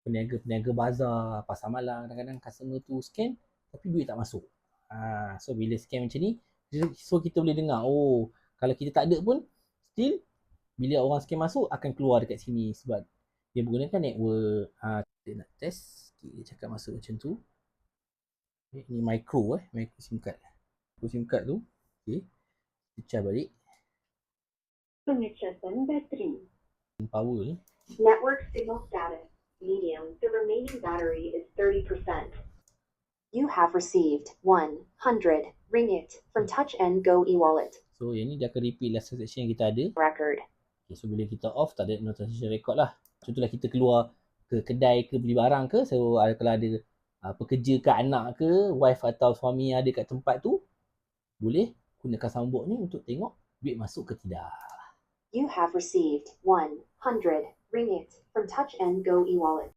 peniaga-peniaga bazar, pasar malam, kadang-kadang customer tu scan tapi duit tak masuk. So bila scan macam ni, so kita boleh dengar, oh kalau kita tak ada pun still bila orang scan masuk akan keluar dekat sini sebab dia menggunakan network. Kita nak test sikit, dia cakap masuk macam tu. Ni micro SIM card. Micro SIM card tu, okay, pecah balik. Pengecatan bateri. Power ni. Network signal status medium. The remaining battery is 30%. You have received 100 ringgit from Touch and Go e-wallet. So yang ni dia akan repeat last transaction yang kita ada. Record. Okay, so bila kita off tak ada no transaction record lah. Contohlah kita keluar ke kedai ke beli barang ke, so kalau ada pekerja ke anak ke, wife atau suami ada kat tempat tu, boleh gunakan soundboard ni untuk tengok duit masuk ke tidak. You have received 100 ringgit from Touch and Go e-wallet.